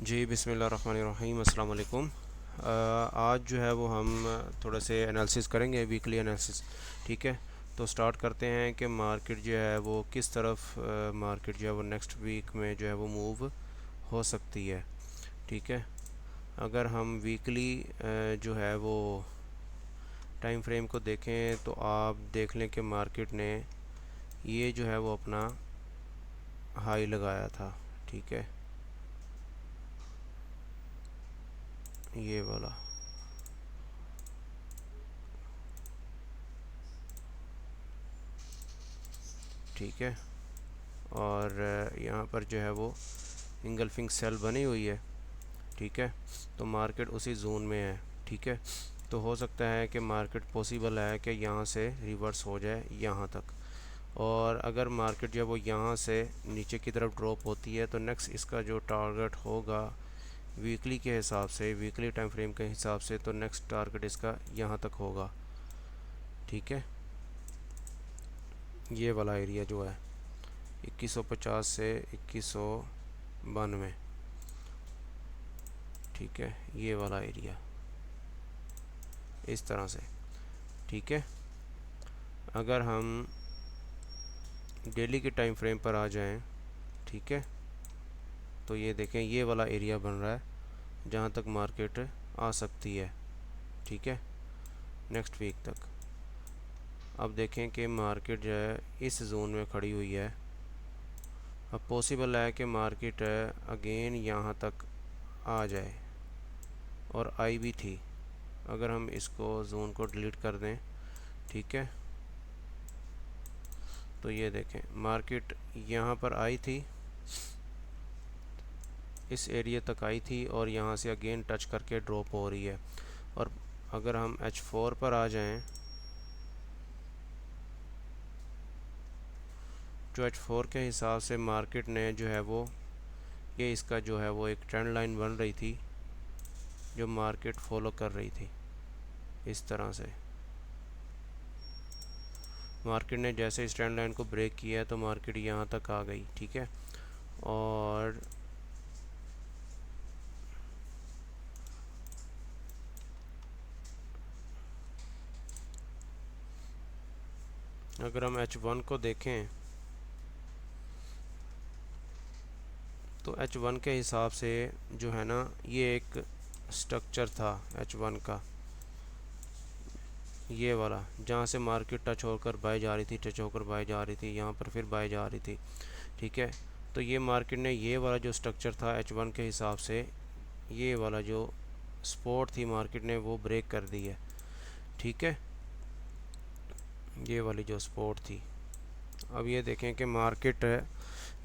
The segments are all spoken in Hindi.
जी बिस्मिल्लाहिर्रहमानिर्रहीम अस्सलाम वालेकुम। आज जो है वो हम थोड़ा से एनालिसिस करेंगे, वीकली एनालिसिस। ठीक है, तो स्टार्ट करते हैं कि मार्केट जो है वो किस तरफ मार्केट जो है वो नेक्स्ट वीक में जो है वो मूव हो सकती है। ठीक है, अगर हम वीकली जो है वो टाइम फ्रेम को देखें तो आप देख लें कि मार्केट ने ये जो है वो अपना हाई लगाया था। ठीक है, ये वाला। ठीक है, और यहाँ पर जो है वो इंगल्फिंग सेल बनी हुई है। ठीक है, तो मार्केट उसी जोन में है। ठीक है, तो हो सकता है कि मार्केट पॉसिबल है कि यहाँ से रिवर्स हो जाए यहाँ तक। और अगर मार्केट जो है वो यहाँ से नीचे की तरफ ड्रॉप होती है तो नेक्स्ट इसका जो टारगेट होगा वीकली के हिसाब से, वीकली टाइम फ्रेम के हिसाब से, तो नेक्स्ट टारगेट इसका यहाँ तक होगा। ठीक है, ये वाला एरिया जो है 2150 से 2192। ठीक है, ये वाला एरिया इस तरह से। ठीक है, अगर हम डेली के टाइम फ्रेम पर आ जाएं, ठीक है, तो ये देखें ये वाला एरिया बन रहा है जहाँ तक मार्केट आ सकती है। ठीक है, नेक्स्ट वीक तक। अब देखें कि मार्केट जो है इस जोन में खड़ी हुई है। अब पॉसिबल है कि मार्केट अगेन यहाँ तक आ जाए, और आई भी थी। अगर हम इसको जोन को डिलीट कर दें, ठीक है, तो ये देखें मार्केट यहाँ पर आई थी, इस एरिया तक आई थी, और यहाँ से अगेन टच करके ड्रॉप हो रही है। और अगर हम H4 पर आ जाएं, जो H4 के हिसाब से मार्केट ने जो है वो ये इसका जो है वो एक ट्रेंड लाइन बन रही थी जो मार्केट फॉलो कर रही थी इस तरह से। मार्केट ने जैसे इस ट्रेंड लाइन को ब्रेक किया तो मार्केट यहाँ तक आ गई। ठीक है, और अगर हम H1 को देखें तो H1 के हिसाब से जो है ना ये एक स्ट्रक्चर था H1 का, ये वाला, जहाँ से मार्केट टच होकर बाय जा रही थी, टच होकर बाय जा रही थी, यहाँ पर फिर बाय जा रही थी। ठीक है, तो ये मार्केट ने ये वाला जो स्ट्रक्चर था H1 के हिसाब से, ये वाला जो सपोर्ट थी मार्केट ने वो ब्रेक कर दी है। ठीक है, ये वाली जो सपोर्ट थी, अब ये देखें कि मार्केट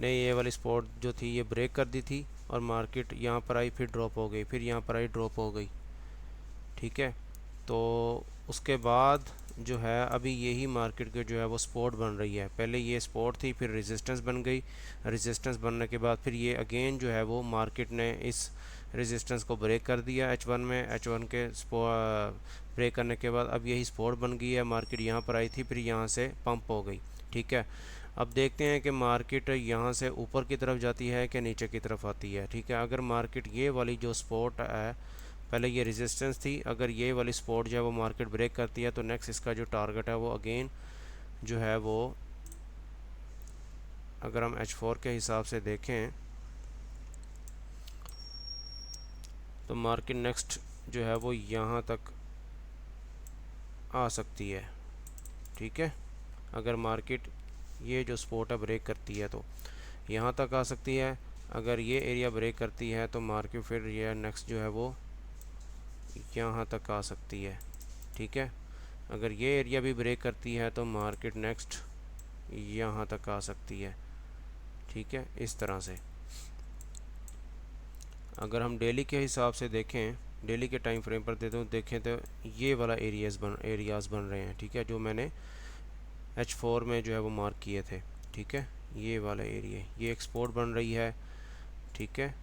ने ये वाली सपोर्ट जो थी ये ब्रेक कर दी थी, और मार्केट यहाँ पर आई, फिर ड्रॉप हो गई, फिर यहाँ पर आई, ड्रॉप हो गई। ठीक है, तो उसके बाद जो है अभी यही मार्केट के जो है वो सपोर्ट बन रही है। पहले ये सपोर्ट थी, फिर रेजिस्टेंस बन गई, रेजिस्टेंस बनने के बाद फिर ये अगेन जो है वो मार्केट ने इस रेजिस्टेंस को ब्रेक कर दिया H1 में। H1 के ब्रेक करने के बाद अब यही सपोर्ट बन गई है, मार्केट यहाँ पर आई थी, फिर यहाँ से पंप हो गई। ठीक है, अब देखते हैं कि मार्केट यहाँ से ऊपर की तरफ जाती है कि नीचे की तरफ आती है। ठीक है, अगर मार्केट ये वाली जो सपोर्ट है, पहले ये रेजिस्टेंस थी, अगर ये वाली सपोर्ट जो है वो मार्केट ब्रेक करती है तो नेक्स्ट इसका जो टारगेट है वो अगेन जो है वो, अगर हम H4 के हिसाब से देखें तो मार्केट नेक्स्ट जो है वो यहाँ तक आ सकती है। ठीक है, अगर मार्केट ये जो सपोर्ट है ब्रेक करती है तो यहाँ तक आ सकती है। अगर ये एरिया ब्रेक करती है तो मार्केट फिर ये नेक्स्ट जो है वो यहाँ तक आ सकती है। ठीक है, अगर ये एरिया भी ब्रेक करती है तो मार्केट नेक्स्ट यहाँ तक आ सकती है। ठीक है, इस तरह से। अगर हम डेली के हिसाब से देखें, डेली के टाइम फ्रेम पर देखें तो ये वाला एरियाज़ बन रहे हैं। ठीक है, जो मैंने H4 में जो है वो मार्क किए थे। ठीक है, ये वाला एरिया, ये एक्सपोर्ट बन रही है। ठीक है,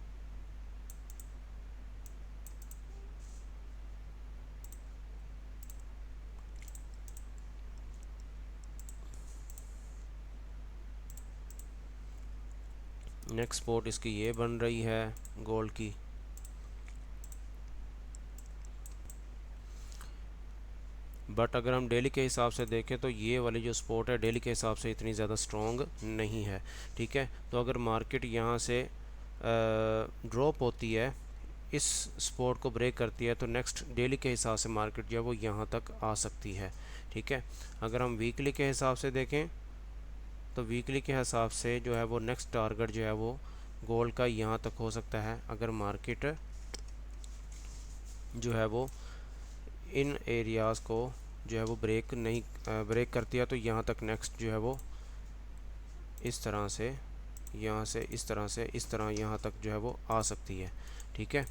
नेक्स्ट स्पोर्ट इसकी ये बन रही है गोल्ड की। बट अगर हम डेली के हिसाब से देखें तो ये वाली जो सपोर्ट है डेली के हिसाब से इतनी ज़्यादा स्ट्रॉन्ग नहीं है, ठीक है। तो अगर मार्केट यहाँ से ड्रॉप होती है, इस सपोर्ट को ब्रेक करती है, तो नेक्स्ट डेली के हिसाब से मार्केट जो है वो यहाँ तक आ सकती है, ठीक है। अगर हम वीकली के हिसाब से देखें तो वीकली के हिसाब से जो है वो नेक्स्ट टारगेट जो है वो गोल्ड का यहाँ तक हो सकता है। अगर मार्केट जो है वो इन एरियाज़ को जो है वो ब्रेक करती है, तो यहाँ तक नेक्स्ट जो है वो इस तरह से, यहाँ से इस तरह से इस तरह यहाँ तक जो है वो आ सकती है, ठीक है।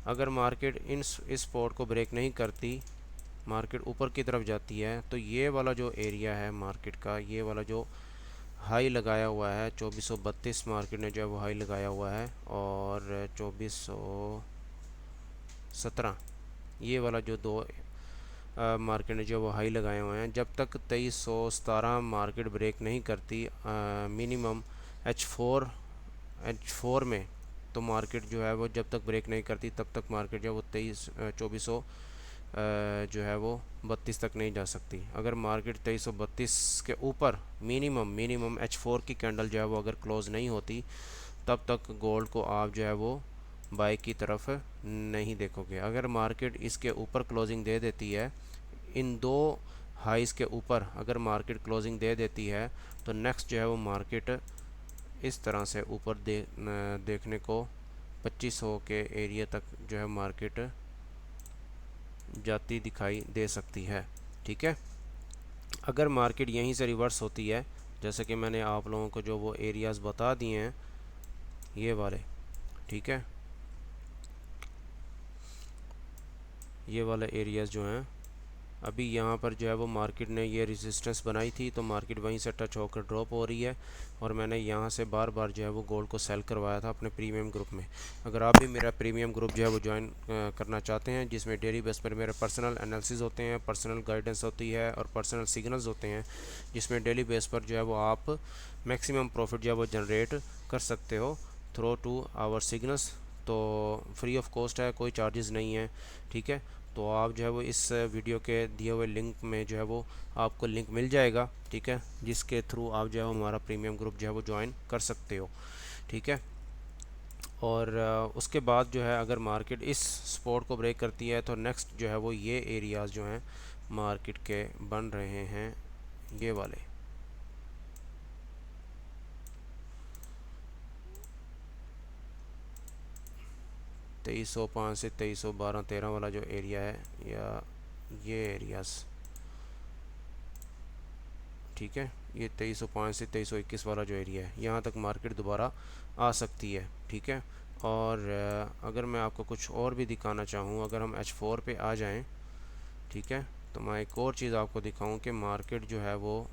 अगर मार्केट इस सपोर्ट को ब्रेक नहीं करती, मार्केट ऊपर की तरफ जाती है, तो ये वाला जो एरिया है मार्केट का, ये वाला जो हाई लगाया हुआ है 2432 मार्केट ने जो है वो हाई लगाया हुआ है, और 2417 ये वाला जो दो मार्केट ने जो वो हाई लगाए हुए हैं, जब तक 2317 मार्केट ब्रेक नहीं करती मिनिमम H4 में, तो मार्केट जो है वो जब तक ब्रेक नहीं करती तब तक मार्केट जो है वो 2400 जो है वो 32 तक नहीं जा सकती। अगर मार्केट 2332 के ऊपर मिनिमम H4 की कैंडल जो है वो अगर क्लोज़ नहीं होती, तब तक गोल्ड को आप जो है वो बाई की तरफ नहीं देखोगे। अगर मार्केट इसके ऊपर क्लोजिंग दे देती है, इन दो हाइस के ऊपर अगर मार्केट क्लोजिंग दे देती है, तो नेक्स्ट जो है वो मार्केट इस तरह से ऊपर देखने को 2500 के एरिया तक जो है मार्केट जाती दिखाई दे सकती है, ठीक है। अगर मार्केट यहीं से रिवर्स होती है, जैसे कि मैंने आप लोगों को जो वो एरियाज़ बता दिए हैं ये वाले, ठीक है, ये वाले एरियाज़ जो हैं, अभी यहाँ पर जो है वो मार्केट ने ये रेजिस्टेंस बनाई थी, तो मार्केट वहीं से टच होकर ड्रॉप हो रही है, और मैंने यहाँ से बार बार जो है वो गोल्ड को सेल करवाया था अपने प्रीमियम ग्रुप में। अगर आप भी मेरा प्रीमियम ग्रुप जो है वो ज्वाइन करना चाहते हैं, जिसमें डेली बेस पर मेरे पर्सनल एनालिसिस होते हैं, पर्सनल गाइडेंस होती है और पर्सनल सिग्नल्स होते हैं, जिसमें डेली बेस पर जो है वो आप मैक्सिमम प्रॉफिट जो है वो जनरेट कर सकते हो थ्रू टू आवर सिग्नल्स। तो फ्री ऑफ कॉस्ट है, कोई चार्जेस नहीं है, ठीक है। तो आप जो है वो इस वीडियो के दिए हुए लिंक में जो है वो आपको लिंक मिल जाएगा, ठीक है, जिसके थ्रू आप जो है हमारा प्रीमियम ग्रुप जो है वो ज्वाइन कर सकते हो, ठीक है। और उसके बाद जो है अगर मार्केट इस सपोर्ट को ब्रेक करती है, तो नेक्स्ट जो है वो ये एरियाज़ जो हैं मार्केट के बन रहे हैं, ये वाले 2305 से 2312-13 वाला जो एरिया है, या ये एरियाज़, ठीक है, ये 2305 से 2321 वाला जो एरिया है, यहाँ तक मार्केट दोबारा आ सकती है, ठीक है। और अगर मैं आपको कुछ और भी दिखाना चाहूँ, अगर हम H4 पे आ जाएं, ठीक है, तो मैं एक और चीज़ आपको दिखाऊं कि मार्केट जो है वो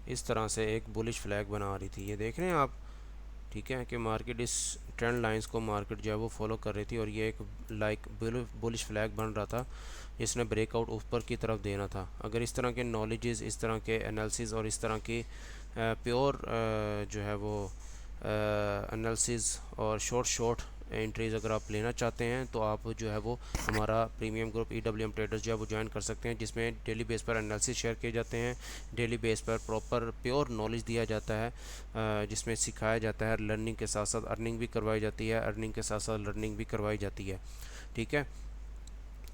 इस तरह से एक बुलिश फ्लैग बना रही थी, ये देख रहे हैं आप, ठीक है, कि मार्केट इस ट्रेंड लाइंस को मार्केट जो है वो फॉलो कर रही थी, और ये एक बुलिश फ्लैग बन रहा था जिसने ब्रेकआउट ऊपर की तरफ देना था। अगर इस तरह के नॉलेजेस, इस तरह के एनालिसिस और इस तरह की प्योर जो है वो एनालिसिस और शॉर्ट एंट्रीज़ अगर आप लेना चाहते हैं, तो आप जो है वो हमारा प्रीमियम ग्रुप EWM ट्रेडर्स जो है वो ज्वाइन कर सकते हैं, जिसमें डेली बेस पर एनालिसिस शेयर किए जाते हैं, डेली बेस पर प्रॉपर प्योर नॉलेज दिया जाता है, जिसमें सिखाया जाता है, लर्निंग के साथ साथ अर्निंग भी करवाई जाती है, अर्निंग के साथ साथ लर्निंग भी करवाई जाती है, ठीक है।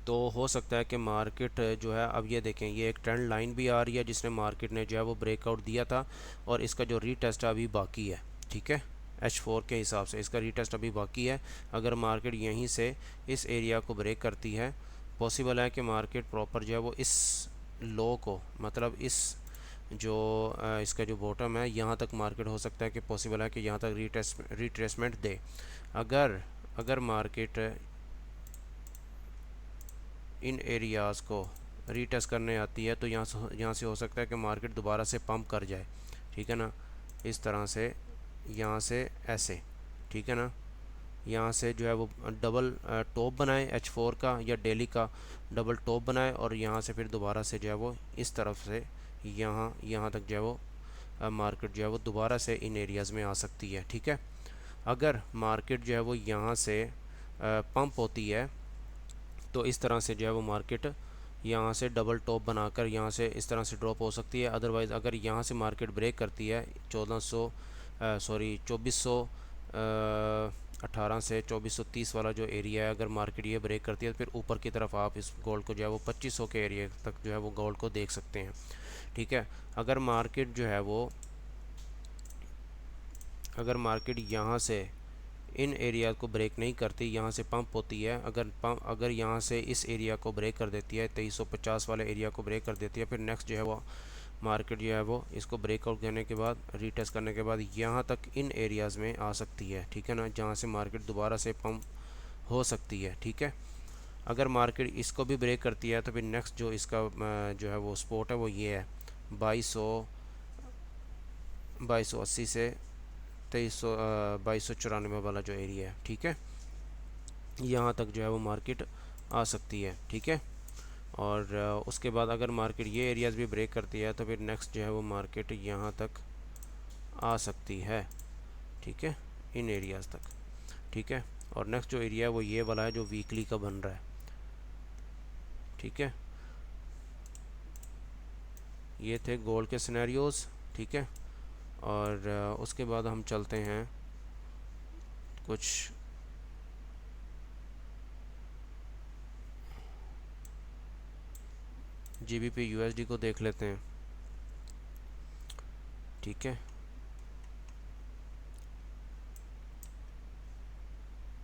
तो हो सकता है कि मार्केट जो है, अब ये देखें, ये एक ट्रेंड लाइन भी आ रही है जिसने मार्केट ने जो है वो ब्रेकआउट दिया था, और इसका जो रीटेस्ट अभी बाकी है, ठीक है, H4 के हिसाब से इसका रीटेस्ट अभी बाकी है। अगर मार्केट यहीं से इस एरिया को ब्रेक करती है, पॉसिबल है कि मार्केट प्रॉपर जो है वो इस लो को, मतलब इस जो इसका जो बॉटम है यहाँ तक मार्केट हो सकता है कि पॉसिबल है कि यहाँ तक रिट्रेसमेंट दे। अगर अगर मार्केट इन एरियाज़ को रीटेस्ट करने आती है, तो यहाँ से हो सकता है कि मार्केट दोबारा से पंप कर जाए, ठीक है ना, इस तरह से, यहाँ से ऐसे, ठीक है ना, यहाँ से जो है वो डबल टॉप बनाए H4 का या डेली का डबल टॉप बनाए, और यहाँ से फिर दोबारा से जो है वो इस तरफ से यहाँ तक जो है वो मार्केट जो है वो दोबारा से इन एरियाज़ में आ सकती है, ठीक है। अगर मार्केट जो है वो यहाँ से पंप होती है, तो इस तरह से जो है वो मार्केट यहाँ से डबल टॉप बनाकर यहाँ से इस तरह से ड्रॉप हो सकती है। अदरवाइज़ अगर यहाँ से मार्केट ब्रेक करती है 1800 से 2430 वाला जो एरिया है, अगर मार्केट ये ब्रेक करती है तो फिर ऊपर की तरफ आप इस गोल्ड को जो है वो 2500 के एरिया तक जो है वो गोल्ड को देख सकते हैं। ठीक है, अगर मार्केट जो है वो अगर मार्केट यहाँ से इन एरिया को ब्रेक नहीं करती, यहाँ से पंप होती है, अगर यहाँ से इस एरिया को ब्रेक कर देती है, 2350 वाले एरिया को ब्रेक कर देती है, फिर नेक्स्ट जो है वो मार्केट जो है वो इसको ब्रेकआउट करने के बाद, रीटेस्ट करने के बाद यहाँ तक इन एरियाज़ में आ सकती है। ठीक है ना, जहाँ से मार्केट दोबारा से पंप हो सकती है। ठीक है, अगर मार्केट इसको भी ब्रेक करती है तो फिर नेक्स्ट जो इसका जो है वो सपोर्ट है वो ये है 2280 से 2294 वाला जो एरिया है। ठीक है, यहाँ तक जो है वो मार्केट आ सकती है। ठीक है, और उसके बाद अगर मार्केट ये एरियाज़ भी ब्रेक करती है तो फिर नेक्स्ट जो है वो मार्केट यहाँ तक आ सकती है। ठीक है, इन एरियाज़ तक। ठीक है, और नेक्स्ट जो एरिया है वो ये वाला है जो वीकली का बन रहा है। ठीक है, ये थे गोल्ड के सिनेरियोज़। ठीक है, और उसके बाद हम चलते हैं कुछ GBP USD को देख लेते हैं। ठीक है,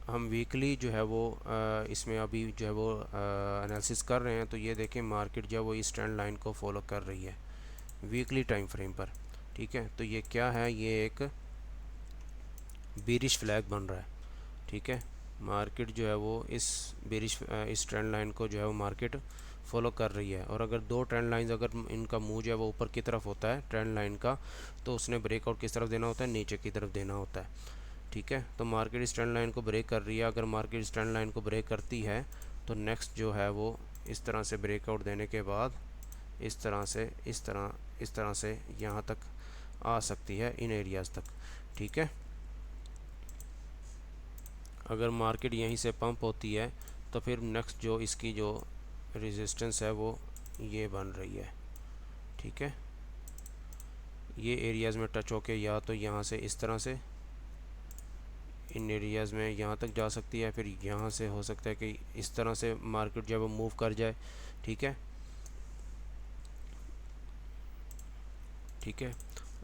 हम वीकली जो है वो इसमें अभी जो है वो एनालिसिस कर रहे हैं। तो ये देखें मार्केट जो है वो इस ट्रेंड लाइन को फॉलो कर रही है वीकली टाइम फ्रेम पर। ठीक है, तो ये क्या है, ये एक बीरिश फ्लैग बन रहा है। ठीक है, मार्केट जो है वो इस ट्रेंड लाइन को जो है वो मार्केट फॉलो कर रही है। और अगर दो ट्रेंड लाइंस अगर इनका मूव जो है वो ऊपर की तरफ होता है ट्रेंड लाइन का, तो उसने ब्रेकआउट किस तरफ देना होता है, नीचे की तरफ देना होता है। ठीक है, तो मार्केट इस ट्रेंड लाइन को ब्रेक कर रही है। अगर मार्केट इस ट्रेंड लाइन को ब्रेक करती है तो नेक्स्ट जो है वो इस तरह से ब्रेकआउट देने के बाद इस तरह से यहाँ तक आ सकती है, इन एरियाज़ तक। ठीक है, अगर मार्केट यहीं से पंप होती है तो फिर नेक्स्ट जो इसकी जो रेजिस्टेंस है वो ये बन रही है। ठीक है, ये एरियाज़ में टच होके या तो यहाँ से इस तरह से इन एरियाज़ में यहाँ तक जा सकती है, फिर यहाँ से हो सकता है कि इस तरह से मार्केट जब वो मूव कर जाए। ठीक है, ठीक है,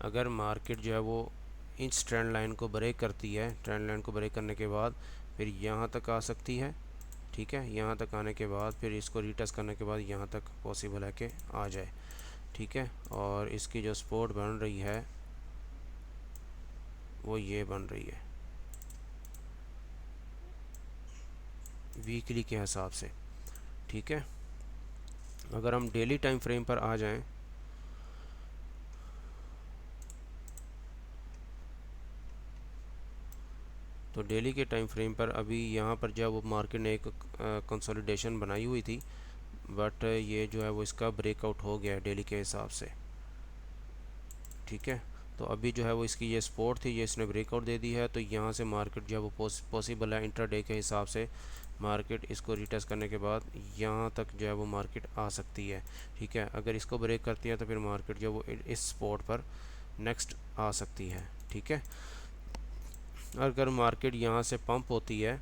अगर मार्केट जो है वो इस ट्रेंड लाइन को ब्रेक करती है, ट्रेंड लाइन को ब्रेक करने के बाद फिर यहाँ तक आ सकती है। ठीक है, यहाँ तक आने के बाद फिर इसको रीटेस्ट करने के बाद यहाँ तक पॉसिबल है कि आ जाए। ठीक है, और इसकी जो सपोर्ट बन रही है वो ये बन रही है वीकली के हिसाब से। ठीक है, अगर हम डेली टाइम फ्रेम पर आ जाएं तो डेली के टाइम फ्रेम पर अभी यहाँ पर जो है वो मार्केट ने एक कंसोलिडेशन बनाई हुई थी, बट ये जो है वो इसका ब्रेकआउट हो गया है डेली के हिसाब से। ठीक है, तो अभी जो है वो इसकी ये सपोर्ट थी, ये इसने ब्रेकआउट दे दी है। तो यहाँ से मार्केट जो है वो पॉसिबल है इंट्राडे के हिसाब से मार्केट इसको रिटेस्ट करने के बाद यहाँ तक जो है वो मार्केट आ सकती है। ठीक है, अगर इसको ब्रेक करती है तो फिर मार्केट जो है वो इस सपोर्ट पर नेक्स्ट आ सकती है। ठीक है, अगर मार्केट यहाँ से पंप होती है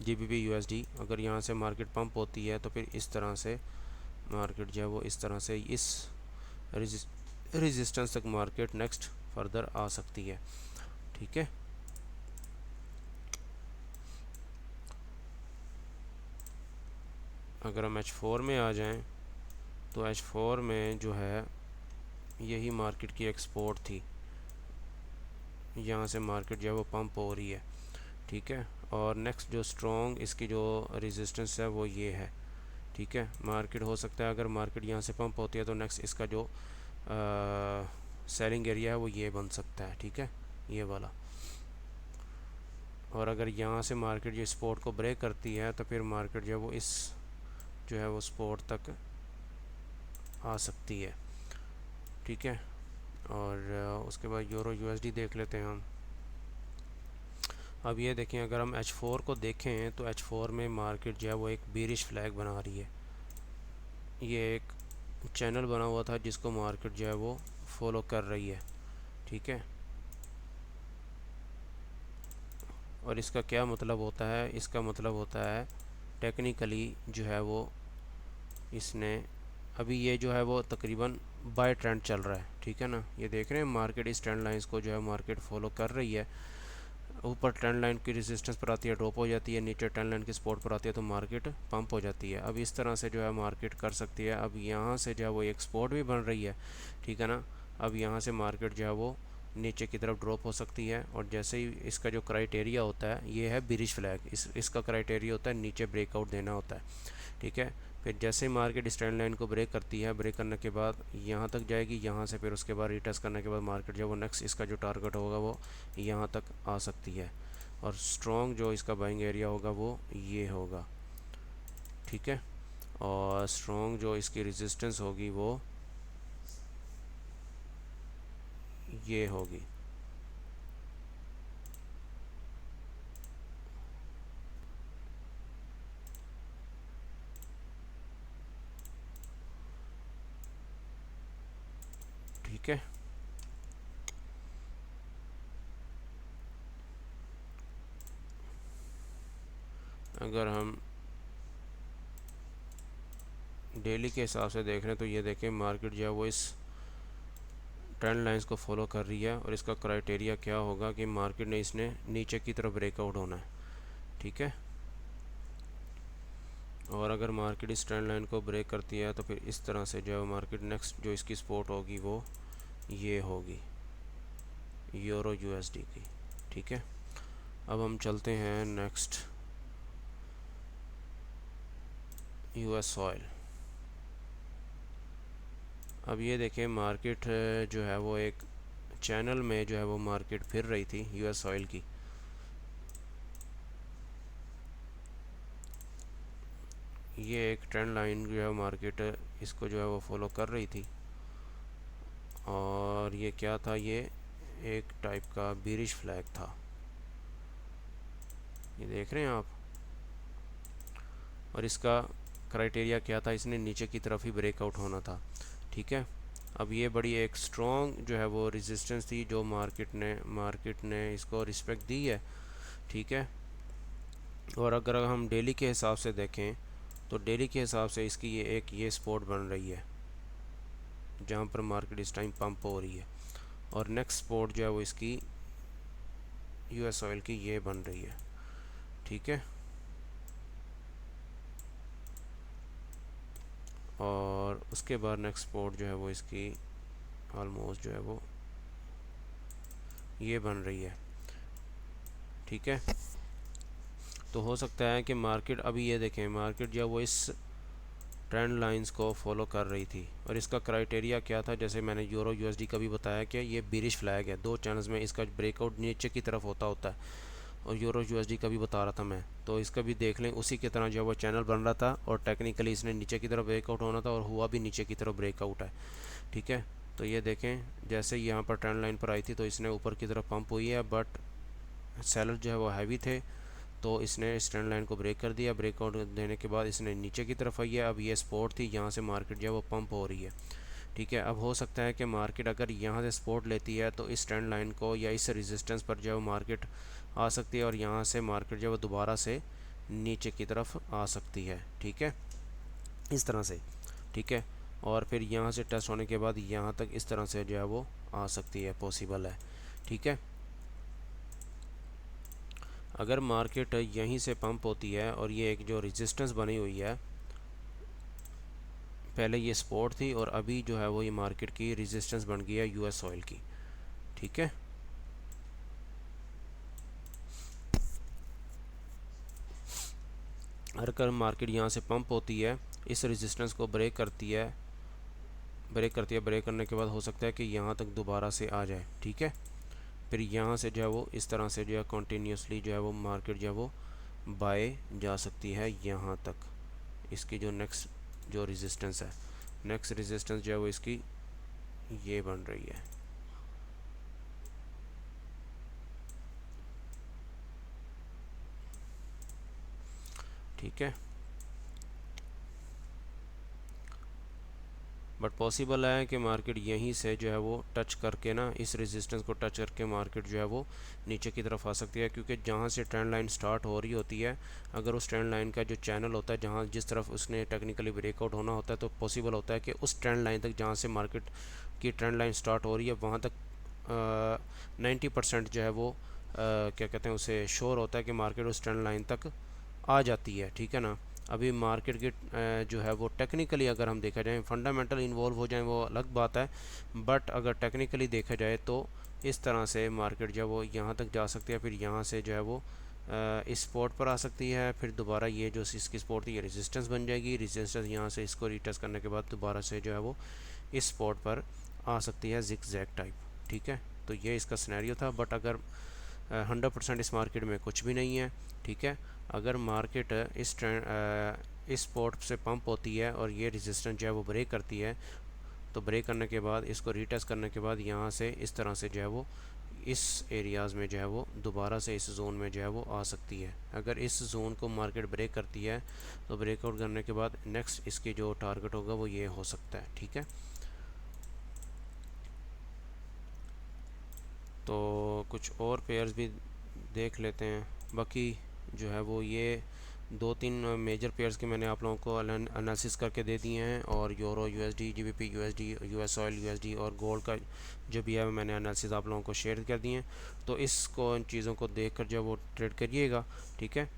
GBP USD, अगर यहाँ से मार्केट पंप होती है तो फिर इस तरह से मार्केट जो है वो इस तरह से इस रेजिस्टेंस तक मार्केट नेक्स्ट फर्दर आ सकती है। ठीक है, अगर हम H4 में आ जाएं तो H4 में जो है यही मार्केट की एक्सपोर्ट थी, यहाँ से मार्केट जो है वो पंप हो रही है। ठीक है, और नेक्स्ट जो स्ट्रॉन्ग इसकी जो रेजिस्टेंस है वो ये है। ठीक है, मार्केट हो सकता है अगर मार्केट यहाँ से पंप होती है तो नेक्स्ट इसका जो सेलिंग एरिया है वो ये बन सकता है। ठीक है, ये वाला। और अगर यहाँ से मार्केट जो सपोर्ट को ब्रेक करती है तो फिर मार्केट जो है वो इस जो है वो सपोर्ट तक आ सकती है। ठीक है, और उसके बाद यूरो USD देख लेते हैं हम। अब ये देखें, अगर हम H4 को देखें तो H4 में मार्केट जो है वो एक बीरिश फ्लैग बना रही है। ये एक चैनल बना हुआ था जिसको मार्केट जो है वो फॉलो कर रही है, ठीक है। और इसका क्या मतलब होता है, इसका मतलब होता है टेक्निकली जो है वो इसने अभी ये जो है वो तकरीबन बाय ट्रेंड चल रहा है, ठीक है ना। ये देख रहे हैं मार्केट इस ट्रेंड लाइंस को जो है मार्केट फॉलो कर रही है। ऊपर ट्रेंड लाइन की रेजिस्टेंस पर आती है, ड्रॉप हो जाती है, नीचे ट्रेंड लाइन की सपोर्ट पर आती है तो मार्केट पंप हो जाती है। अब इस तरह से जो है मार्केट कर सकती है। अब यहाँ से जो है वो एक सपोर्ट भी बन रही है, ठीक है ना। अब यहाँ से मार्केट जो है वो नीचे की तरफ ड्रॉप हो सकती है। और जैसे ही इसका जो क्राइटेरिया होता है, ये है बिरिश फ्लैग, इसका क्राइटेरिया होता है नीचे ब्रेकआउट देना होता है, ठीक है। फिर जैसे ही मार्केट इस ट्रेंड लाइन को ब्रेक करती है, ब्रेक करने के बाद यहाँ तक जाएगी, यहाँ से फिर उसके बाद रिटेस्ट करने के बाद मार्केट जो वो नेक्स्ट इसका जो टारगेट होगा वो यहाँ तक आ सकती है। और स्ट्रॉन्ग जो इसका बाइंग एरिया होगा वो ये होगा, ठीक है। और स्ट्रॉन्ग जो इसकी रेजिस्टेंस होगी वो ये होगी, ठीक है। अगर हम डेली के हिसाब से देख रहे हैं तो ये देखें मार्केट जो है वो इस ट्रेंड लाइंस को फॉलो कर रही है। और इसका क्राइटेरिया क्या होगा कि मार्केट ने इसने नीचे की तरफ ब्रेकआउट होना है, ठीक है। और अगर मार्केट इस ट्रेंड लाइन को ब्रेक करती है तो फिर इस तरह से जो है मार्केट नेक्स्ट जो इसकी सपोर्ट होगी वो ये होगी यूरो यूएसडी की, ठीक है। अब हम चलते हैं नेक्स्ट यूएस ऑयल। अब ये देखें मार्केट जो है वो एक चैनल में जो है वो मार्केट फिर रही थी यूएस ऑयल की। ये एक ट्रेंड लाइन जो है मार्केट इसको जो है वो फॉलो कर रही थी। और ये क्या था, ये एक टाइप का बीरिश फ्लैग था, ये देख रहे हैं आप। और इसका क्राइटेरिया क्या था, इसने नीचे की तरफ ही ब्रेकआउट होना था, ठीक है। अब ये बड़ी एक स्ट्रॉन्ग जो है वो रेजिस्टेंस थी जो मार्केट ने इसको रिस्पेक्ट दी है, ठीक है। और अगर हम डेली के हिसाब से देखें तो डेली के हिसाब से इसकी ये सपोर्ट बन रही है जहाँ पर मार्केट इस टाइम पंप हो रही है। और नेक्स्ट सपोर्ट जो है वो इसकी यूएस ऑयल की ये बन रही है, ठीक है। और उसके बाद नेक्स्ट सपोर्ट जो है वो इसकी ऑलमोस्ट जो है वो ये बन रही है, ठीक है। तो हो सकता है कि मार्केट अभी ये देखें मार्केट जो है वो इस ट्रेंड लाइंस को फॉलो कर रही थी। और इसका क्राइटेरिया क्या था, जैसे मैंने यूरो यूएसडी का भी बताया कि ये बिरिश फ्लैग है, दो चैनल्स में इसका ब्रेकआउट नीचे की तरफ होता है। और यूरो यूएसडी का भी बता रहा था मैं, तो इसका भी देख लें उसी की तरह जो वो चैनल बन रहा था और टेक्निकली इसने नीचे की तरफ ब्रेकआउट होना था और हुआ भी नीचे की तरफ ब्रेकआउट है, ठीक है। तो ये देखें जैसे यहाँ पर ट्रेंड लाइन पर आई थी तो इसने ऊपर की तरफ पंप हुई है, बट सेलर जो है वो हैवी थे तो इसने इस ट्रेंड लाइन को ब्रेक कर दिया। ब्रेकआउट देने के बाद इसने नीचे की तरफ आई है। अब ये सपोर्ट थी, यहाँ से मार्केट जो है वो पंप हो रही है, ठीक है। अब हो सकता है कि मार्केट अगर यहाँ से सपोर्ट लेती है तो इस ट्रेंड लाइन को या इस रेजिस्टेंस पर जो है मार्केट आ सकती है और यहाँ से मार्केट जो है वो दोबारा से नीचे की तरफ आ सकती है, ठीक है, इस तरह से, ठीक है। और फिर यहाँ से टेस्ट होने के बाद यहाँ तक इस तरह से जो है वो आ सकती है, पॉसिबल है, ठीक है। अगर मार्केट यहीं से पंप होती है और ये एक जो रेजिस्टेंस बनी हुई है, पहले ये सपोर्ट थी और अभी जो है वो ये मार्केट की रेजिस्टेंस बन गई है यूएस ऑयल की, ठीक है। अगर मार्केट यहाँ से पंप होती है, इस रेजिस्टेंस को ब्रेक करने के बाद हो सकता है कि यहाँ तक दोबारा से आ जाए, ठीक है। फिर यहाँ से जो है वो इस तरह से जो है कंटिन्यूसली जो है वो मार्केट जो है वो बाय जा सकती है यहाँ तक। इसकी जो नेक्स्ट जो रेजिस्टेंस है, नेक्स्ट रेजिस्टेंस जो है वो इसकी ये बन रही है, ठीक है। बट पॉसिबल है कि मार्केट यहीं से जो है वो टच करके ना, इस रेजिस्टेंस को टच करके मार्केट जो है वो नीचे की तरफ आ सकती है, क्योंकि जहाँ से ट्रेंड लाइन स्टार्ट हो रही होती है, अगर उस ट्रेंड लाइन का जो चैनल होता है जहाँ जिस तरफ उसने टेक्निकली ब्रेकआउट होना होता है, तो पॉसिबल होता है कि उस ट्रेंड लाइन तक जहाँ से मार्केट की ट्रेंड लाइन स्टार्ट हो रही है वहाँ तक 90% जो है वो क्या कहते हैं उसे श्योर होता है कि मार्केट उस ट्रेंड लाइन तक आ जाती है। ठीक है ना। अभी मार्केट की जो है वो टेक्निकली अगर हम देखा जाए, फंडामेंटल इन्वॉल्व हो जाए वो अलग बात है, बट अगर टेक्निकली देखा जाए तो इस तरह से मार्केट जो है वो यहाँ तक जा सकती है, फिर यहाँ से जो है वो इस स्पॉट पर आ सकती है, फिर दोबारा ये जो इसकी स्पॉट थी ये रेजिस्टेंस बन जाएगी, रेजिस्टेंस यहाँ से इसको रीटेस्ट करने के बाद दोबारा से जो है वो इस स्पॉट पर आ सकती है जिग जैग टाइप। ठीक है। तो ये इसका सिनेरियो था। बट अगर 100% इस मार्केट में कुछ भी नहीं है, ठीक है, अगर मार्केट इस ट्रेंड इस स्पॉट से पंप होती है और ये रेजिस्टेंस जो है वो ब्रेक करती है, तो ब्रेक करने के बाद इसको रीटेस्ट करने के बाद यहाँ से इस तरह से जो है वो इस एरियाज़ में जो है वो दोबारा से इस जोन में जो है वो आ सकती है। अगर इस जोन को मार्केट ब्रेक करती है तो ब्रेकआउट करने के बाद नेक्स्ट इसकी जो टारगेट होगा वो ये हो सकता है। ठीक है। तो कुछ और पेयर्स भी देख लेते हैं। बाकी जो है वो ये 2-3 मेजर पेयर्स के मैंने आप लोगों को एनालिसिस करके दे दिए हैं, और euro USD, GBP USD, US oil USD और गोल्ड का जो भी है मैंने एनालिसिस आप लोगों को शेयर कर दिए हैं। तो इसको इन चीज़ों को देख कर जो वो ट्रेड करिएगा। ठीक है।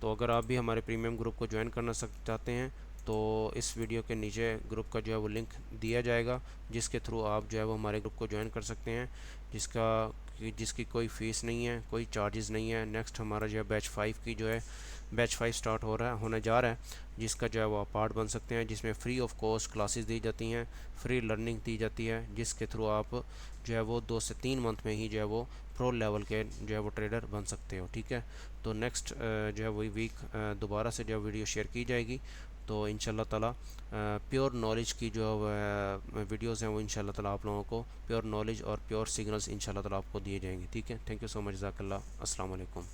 तो अगर आप भी हमारे प्रीमियम ग्रुप को ज्वाइन करना चाहते हैं तो इस वीडियो के नीचे ग्रुप का जो है वो लिंक दिया जाएगा, जिसके थ्रू आप जो है वो हमारे ग्रुप को ज्वाइन कर सकते हैं, जिसकी कोई फ़ीस नहीं है, कोई चार्जेस नहीं है। नेक्स्ट हमारा जो है बैच 5 स्टार्ट होने जा रहा है, जिसका जो है वो आप पार्ट बन सकते हैं, जिसमें फ्री ऑफ कॉस्ट क्लासेस दी जाती हैं, फ्री लर्निंग दी जाती है, जिसके थ्रू आप जो है वो 2 से 3 मंथ में ही जो है वो प्रो लेवल के जो है वो ट्रेडर बन सकते हो। ठीक है। तो नेक्स्ट जो है वही वीक दोबारा से जो वीडियो शेयर की जाएगी। तो इंशाल्लाह ताला प्योर नॉलेज की जो वीडियोस हैं वो इंशाल्लाह ताला आप लोगों को प्योर नॉलेज और प्योर सिग्नल्स इंशाल्लाह ताला आपको दिए जाएंगे। ठीक है। Thank you so much. जज़ाकल्लाह। अस्सलाम वालेकुम।